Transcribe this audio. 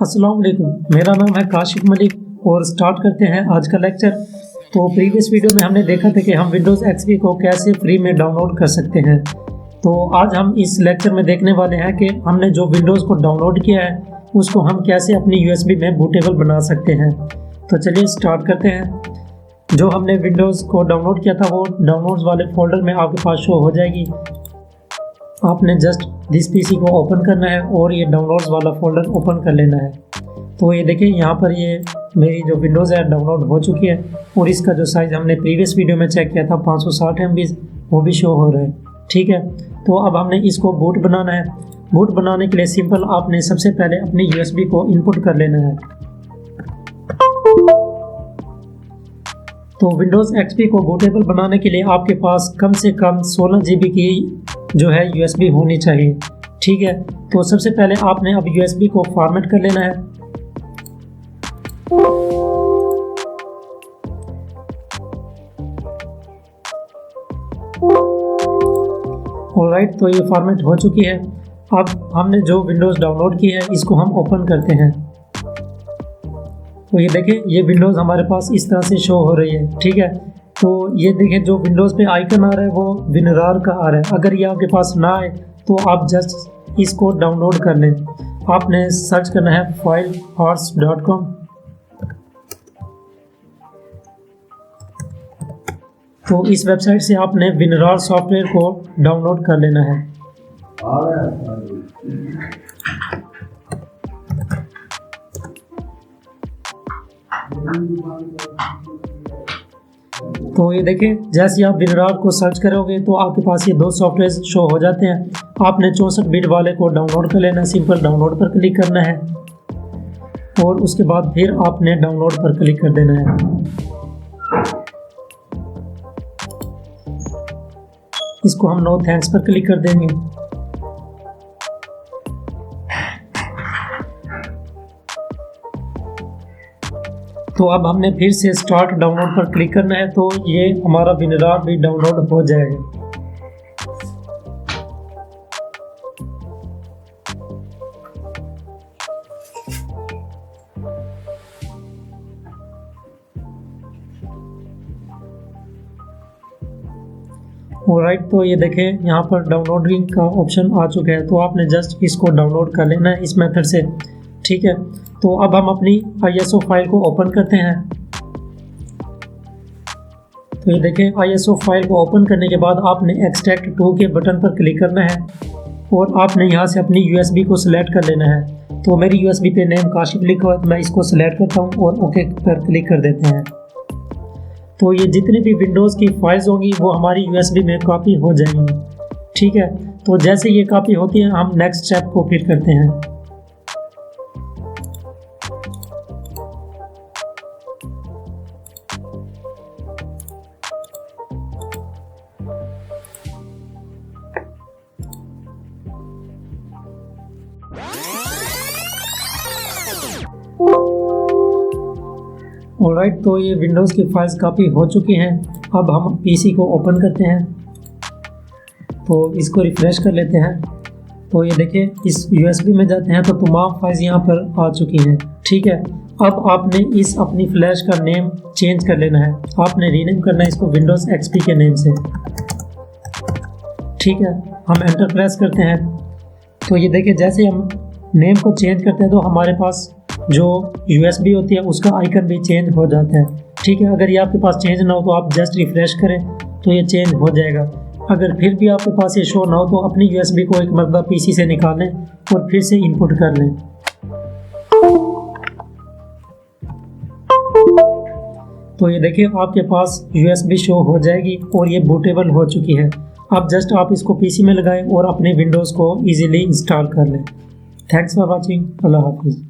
अस्सलाम वालेकुम, मेरा नाम है काशिफ मलिक और स्टार्ट करते हैं आज का लेक्चर। तो प्रीवियस वीडियो में हमने देखा था कि हम विंडोज़ एक्सपी को कैसे फ्री में डाउनलोड कर सकते हैं। तो आज हम इस लेक्चर में देखने वाले हैं कि हमने जो विंडोज़ को डाउनलोड किया है उसको हम कैसे अपनी यूएसबी में बूटेबल बना सकते हैं। तो चलिए स्टार्ट करते हैं। जो हमने विंडोज़ को डाउनलोड किया था वो डाउनलोड्स वाले फोल्डर में आपके पास शो हो जाएगी। आपने जस्ट दिस पीसी को ओपन करना है और ये डाउनलोड्स वाला फोल्डर ओपन कर लेना है। तो ये देखिए यहाँ पर ये मेरी जो विंडोज़ है डाउनलोड हो चुकी है और इसका जो साइज़ हमने प्रीवियस वीडियो में चेक किया था 560 MB वो भी शो हो रहा है। ठीक है, तो अब हमने इसको बूट बनाना है। बूट बनाने के लिए सिंपल आपने सबसे पहले अपनी यूएसबी को इनपुट कर लेना है। तो विंडोज़ एक्सपी को बूटेबल बनाने के लिए आपके पास कम से कम 16 GB की जो है यूएसबी होनी चाहिए। ठीक है, तो सबसे पहले आपने अब यूएसबी को फॉर्मेट कर लेना है। ऑलराइट, तो ये फॉर्मेट हो चुकी है। अब हमने जो विंडोज़ डाउनलोड की है इसको हम ओपन करते हैं। तो ये देखें, ये विंडोज़ हमारे पास इस तरह से शो हो रही है। ठीक है, तो ये देखें जो विंडोज़ पे आइकन आ रहा है वो विनरार का आ रहा है। अगर ये आपके पास ना आए तो आप जस्ट इसको डाउनलोड कर लें। आपने सर्च करना है filehorse.com। तो इस वेबसाइट से आपने विनरार सॉफ्टवेयर को डाउनलोड कर लेना है। तो ये देखें, जैसे आप विनरार को सर्च करोगे तो आपके पास ये दो सॉफ्टवेयर शो हो जाते हैं। आपने 64 बिट वाले को डाउनलोड कर लेना है। सिंपल डाउनलोड पर क्लिक करना है और उसके बाद फिर आपने डाउनलोड पर क्लिक कर देना है। इसको हम नो थैंक्स पर क्लिक कर देंगे। तो अब हमने फिर से स्टार्ट डाउनलोड पर क्लिक करना है तो ये हमारा विनरार भी डाउनलोड हो जाएगा। ऑलराइट, तो ये देखें यहाँ पर डाउनलोडिंग का ऑप्शन आ चुका है। तो आपने जस्ट इसको डाउनलोड कर लेना है इस मेथड से। ठीक है, तो अब हम अपनी ISO फाइल को ओपन करते हैं। तो ये देखें, ISO फाइल को ओपन करने के बाद आपने एक्सट्रैक्ट टू के बटन पर क्लिक करना है और आपने यहाँ से अपनी USB को सिलेक्ट कर लेना है। तो मेरी USB पे नेम काशिफ लिखा हुआ है तो मैं इसको सिलेक्ट करता हूँ और ओके पर क्लिक कर देते हैं। तो ये जितनी भी विंडोज़ की फाइल्स होंगी वो हमारी USB में कॉपी हो जाएंगी। ठीक है, तो जैसे ये कॉपी होती है हम नेक्स्ट स्टेप को फिर करते हैं। ऑलराइट, तो ये विंडोज़ की फाइल्स कॉपी हो चुकी हैं। अब हम पीसी को ओपन करते हैं। तो इसको रिफ़्रेश कर लेते हैं। तो ये देखिए, इस यूएसबी में जाते हैं तो तमाम फाइल्स यहाँ पर आ चुकी हैं। ठीक है, अब आपने इस अपनी फ्लैश का नेम चेंज कर लेना है। आपने रीनेम करना है इसको विंडोज़ एक्सपी के नेम से। ठीक है, हम एंटर प्रेस करते हैं। तो ये देखिए, जैसे हम नेम को चेंज करते हैं तो हमारे पास जो यूएसबी होती है उसका आइकन भी चेंज हो जाता है। ठीक है, अगर ये आपके पास चेंज ना हो तो आप जस्ट रिफ्रेश करें तो ये चेंज हो जाएगा। अगर फिर भी आपके पास ये शो ना हो तो अपनी यूएसबी को एक मरतबा पीसी से निकालें और फिर से इनपुट कर लें। तो ये देखिए, आपके पास यूएसबी शो हो जाएगी और ये बूटेबल हो चुकी है। अब जस्ट आप इसको पीसी में लगाएं और अपने विंडोज़ को ईजिली इंस्टॉल कर लें। Thanks for watching. अल्लाह हाफिज़।